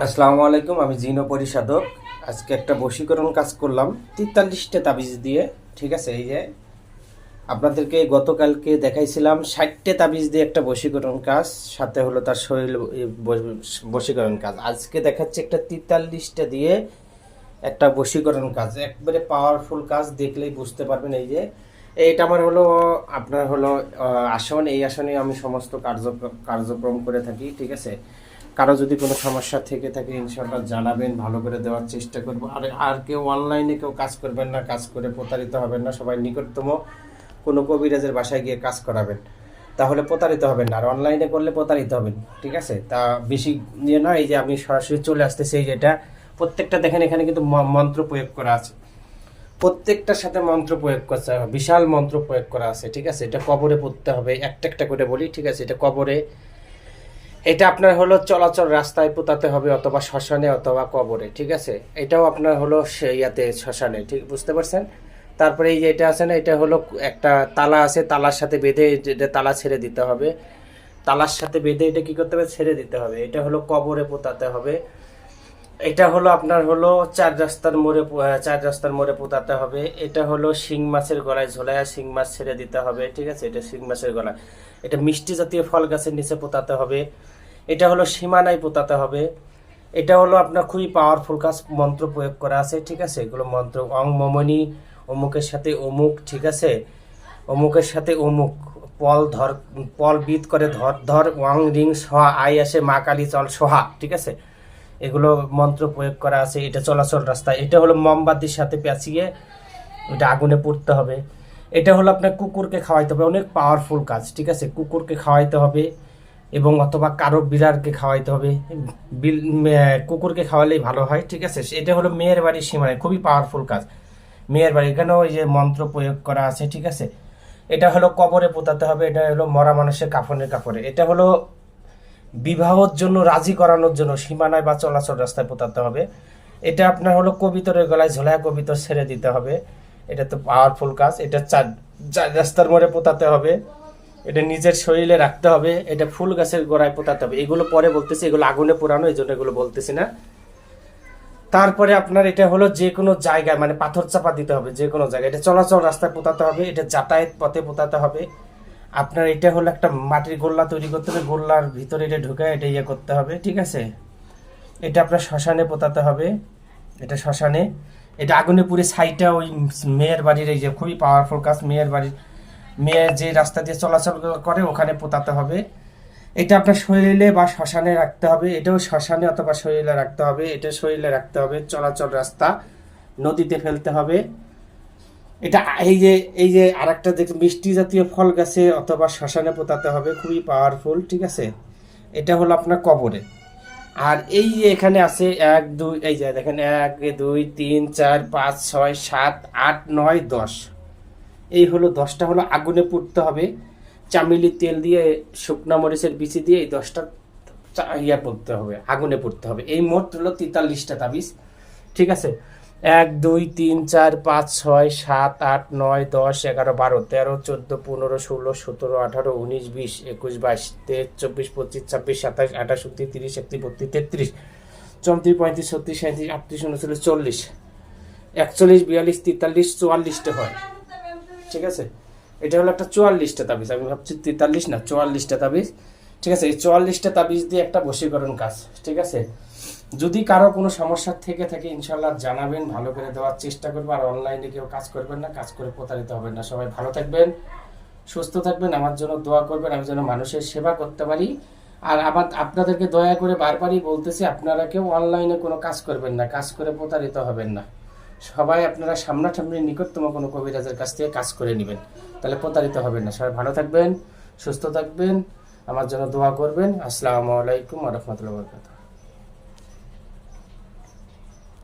আসসালামু আলাইকুম, আমি জিনো পরিশোধক। আজকে একটা বশীকরণ কাজ করলাম 43টা তাবিজ দিয়ে। ঠিক আছে, এই যে আপনাদেরকে গতকালকে দেখাইছিলাম 60টা তাবিজ দিয়ে একটা বশীকরণ কাজ, সাথে হলো তার শরীর বশীকরণ কাজ। আজকে দেখাচ্ছে একটা 43টা দিয়ে একটা বশীকরণ কাজ, একবারে পাওয়ারফুল কাজ। দেখলেই বুঝতে পারবেন। এই যে এইটা আমার হলো আপনার হলো আসন, এই আসনে আমি সমস্ত কার্যক্রম করে থাকি। ঠিক আছে, কারো যদি কোনো সমস্যা থেকে থাকে ইনশাআল্লাহ জানাবেন, ভালো করে দেওয়ার চেষ্টা করব। আর কেউ অনলাইনে কেউ কাজ করবেন না, কাজ করে প্রতারিত হবেন না। সবাই নিকটতম কোনো কবিরাজের বাসায় গিয়ে কাজ করাবেন, তাহলে প্রতারিত হবেন না। আর অনলাইনে করলে প্রতারিত হবেন। ঠিক আছে, তা বেশি নিয়ে না। এই যে আমি সরাসরি চলে আসতেছি, এই যেটা প্রত্যেকটা দেখেন এখানে কিন্তু মন্ত্র প্রয়োগ করা আছে, প্রত্যেকটার সাথে মন্ত্র প্রয়োগ করতে হবে, বিশাল মন্ত্র প্রয়োগ করা আছে। ঠিক আছে, এটা কবরে পড়তে হবে, একটা একটা করে বলি। ঠিক আছে, এটা কবরে, এটা আপনার হলো চলাচল রাস্তায় পোতাতে হবে, অথবা শ্মশানে অথবা কবরে। ঠিক আছে, এটাও আপনার হলো ইয়াতে শ্মশানে। ঠিক বুঝতে পারছেন। তারপরে এই যে এটা আছে না, এটা হলো একটা তালা আছে, তালার সাথে বেঁধে এটা তালা ছেড়ে দিতে হবে। তালার সাথে বেঁধে এটা কি করতে হবে, ছেড়ে দিতে হবে। এটা হলো কবরে পোতাতে হবে। এটা হলো আপনার হলো চার রাস্তার মোড়ে পোতাতে হবে। এটা হলো শিং মাছের গলায় ঝোলায় শিং মাছ ছেড়ে দিতে হবে। ঠিক আছে, এটা শিং মাছের গলায়। এটা মিষ্টি জাতীয় ফল গাছের নিচে পোতাতে হবে। এটা হলো সীমানায় পোতাতে হবে। এটা হলো আপনার খুবই পাওয়ারফুল কাজ, মন্ত্র প্রয়োগ করা আছে। ঠিক আছে, এগুলো মন্ত্র অং মমনি, অমুকের সাথে অমুক। ঠিক আছে, অমুকের সাথে অমুক, পল ধর, পল বিদ করে ধর ধর, ওয়াং রিং সোহা, আই আসে মা কালী চল সোহা। ঠিক আছে, এগুলো মন্ত্র প্রয়োগ করা আছে। এটা চলাচল রাস্তায়। এটা হলো মোমবাতির সাথে পেঁচিয়ে এটা আগুনে পুড়তে হবে। এটা হলো আপনার কুকুরকে খাওয়াইতে হবে, অনেক পাওয়ারফুল কাজ। ঠিক আছে, কুকুরকে খাওয়াইতে হবে এবং অথবা কারো বিড়ালকে খাওয়াইতে হবে। কুকুরকে খাওয়ালেই ভালো হয়। ঠিক আছে, এটা হলো মেয়ের বাড়ির সীমানায়, খুবই পাওয়ারফুল কাজ। মেয়ের বাড়ি, এখানেও ওই যে মন্ত্র প্রয়োগ করা আছে। ঠিক আছে, এটা হলো কবরে পোতাতে হবে। এটা হলো মরা মানুষের কাফনের কাপড়ে। এটা হলো বিবাহর জন্য, রাজি করানোর জন্য সীমানায় বা চলাচল রাস্তায় পোতাতে হবে। এটা আপনার হলো কবিতরের গলায় ঝোলায় কবিতর ছেড়ে দিতে হবে। এটা তো পাওয়ারফুল কাজ। এটা চার চার রাস্তার মোড়ে পোতাতে হবে। এটা নিজের শরীরে রাখতে হবে। এটা ফুল গাছের গোড়ায় পোতাতে হবে। এগুলো পরে বলতেছি, এগুলো আগুনে পোড়ানো, এই জন্য এগুলো বলতেছি না। তারপরে আপনার এটা হলো যে কোনো জায়গায়, মানে পাথর চাপা দিতে হবে যে কোনো জায়গায়। এটা চলাচল রাস্তায় পোতাতে হবে। এটা যাতায়াত পথে পোতাতে হবে। আপনার এটা হলো একটা মাটির গোল্লা তৈরি করতে হবে, গোল্লার ভিতরে এটা ঢুকে এটা ইয়ে করতে হবে। ঠিক আছে, এটা আপনার শ্মশানে পোতাতে হবে। এটা শ্মশানে, এটা আগুনে পুড়ে ছাইটা ওই মেয়ের বাড়ির, এই যে খুবই পাওয়ারফুল কাজ, মেয়ের বাড়ির, মেয়ের যে রাস্তা দিয়ে চলাচল করে ওখানে পোতাতে হবে। এটা আপনার শরীরে বা শ্মশানে রাখতে হবে। এটাও শ্মশানে অথবা শরীরে রাখতে হবে। এটা শরীরে রাখতে হবে, চলাচল রাস্তা, নদীতে ফেলতে হবে। এটা এই যে আরেকটা দেখ, মিষ্টি জাতীয় ফল গাছে অথবা শ্মশানে পোতাতে হবে, খুবই পাওয়ারফুল। ঠিক আছে, এটা হলো আপনার কবরে। আর এই যে এখানে আছে 1 2, এই যে দেখেন 1 2 3 4 5 6 7 8 9 10, এই হলো 10টা হলো আগুনে পুড়তে হবে। চামেলির তেল দিয়ে, শুকনা মরিচের বিচি দিয়ে এই 10টা ইয়া পড়তে হবে, আগুনে পুড়তে হবে। এই মোট হলো 43টা তাবিজ। ঠিক আছে, 1 2 3 4 5 6 7 8 9 10 11 12 13 14 15 16 17 18 19 20 21 22 23 24 25 26 27 28 29 30 31 32 33 34 35 36 37 38 39 40 41 42 43 44টা হয়। ঠিক আছে, এটা হলো একটা 44টা তাবিজ। আমি ভাবছি 43 না, 44টা তাবিজ। ঠিক আছে, এই 44টা তাবিজ দিয়ে একটা বশীকরণ কাজ। ঠিক আছে, যদি কারো কোনো সমস্যা থেকে থাকে ইনশাল্লাহ জানাবেন, ভালো করে দেওয়ার চেষ্টা করবো। আর অনলাইনে কেউ কাজ করবেন না, কাজ করে প্রতারিত হবেন না। সবাই ভালো থাকবেন, সুস্থ থাকবেন, আমার জন্য দোয়া করবেন, আমি যেন মানুষের সেবা করতে পারি। আর আবার আপনাদেরকে দয়া করে বারবারই বলতেছি, আপনারা কেউ অনলাইনে কোনো কাজ করবেন না, কাজ করে প্রতারিত হবেন না। সবাই আপনারা সামনাসামনি নিকটতম কোনো কবিরাজের কাছ থেকে কাজ করে নেবেন, তাহলে প্রতারিত হবেন না। সবাই ভালো থাকবেন, সুস্থ থাকবেন, আমার জন্য দোয়া করবেন। আসসালামু আলাইকুম ওয়া রাহমাতুল্লাহি ওয়া বারাকাতুহু।